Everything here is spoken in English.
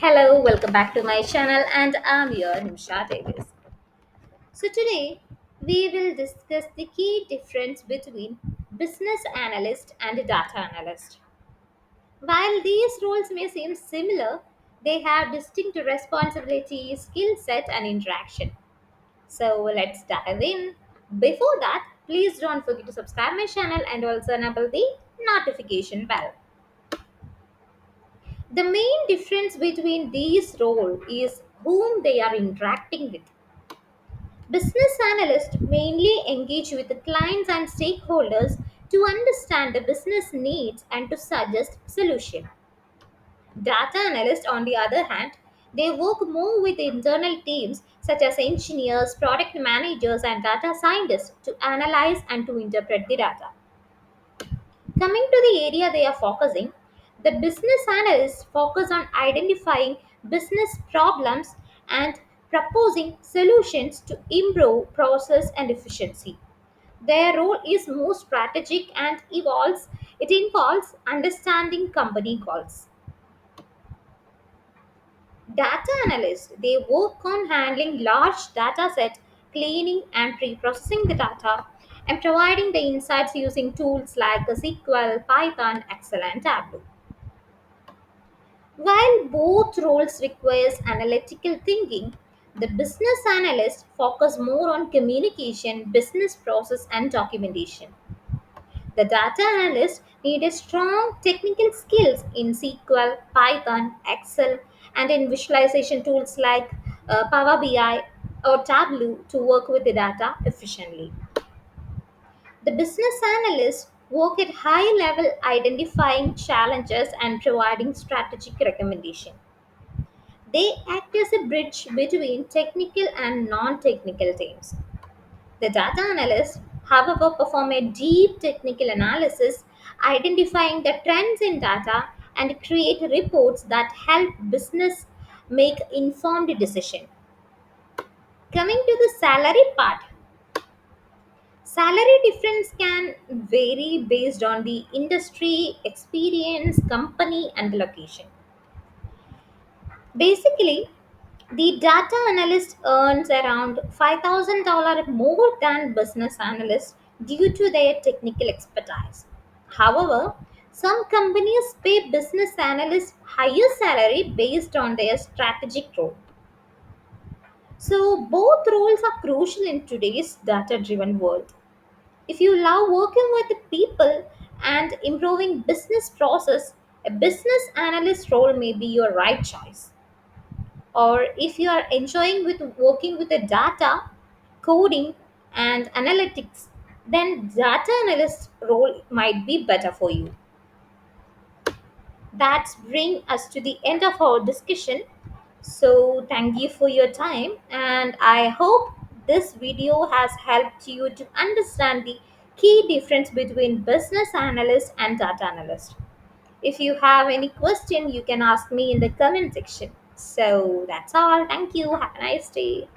Hello, welcome back to my channel, and I'm your Davis. So today we will discuss the key difference between business analyst and data analyst. While these roles may seem similar, they have distinct responsibilities, skill set, and interaction. So let's dive in. Before that, please don't forget to subscribe my channel and also enable the notification bell. The main difference between these roles is whom they are interacting with. Business analysts mainly engage with the clients and stakeholders to understand the business needs and to suggest solutions. Data analysts, on the other hand, they work more with internal teams such as engineers, product managers, and data scientists to analyze and to interpret the data. Coming to the area they are focusing, the business analysts focus on identifying business problems and proposing solutions to improve process and efficiency. Their role is more strategic and it involves understanding company goals. Data analysts, they work on handling large data sets, cleaning and pre-processing the data, and providing the insights using tools like SQL, Python, Excel, and Tableau. While both roles requires analytical thinking, the business analyst focus more on communication, business process, and documentation. The data analyst need a strong technical skills in SQL, Python, Excel, and in visualization tools like Power BI or Tableau to work with the data efficiently. The business analysts work at high level identifying challenges and providing strategic recommendation. They act as a bridge between technical and non-technical teams. The data analysts, however, perform a deep technical analysis, identifying the trends in data and create reports that help business make informed decision. Coming to the salary part, salary difference can vary based on the industry, experience, company, and location. Basically, the data analyst earns around $5,000 more than business analyst due to their technical expertise. However, some companies pay business analysts higher salary based on their strategic role. So both roles are crucial in today's data driven world. If you love working with the people and improving business process, a business analyst role may be your right choice. Or if you are enjoying with working with the data, coding and analytics, then data analyst role might be better for you. That's bring us to the end of our discussion. So thank you for your time, and I hope this video has helped you to understand the key difference between business analyst and data analyst. If you have any question, you can ask me in the comment section. So that's all. Thank you. Have a nice day.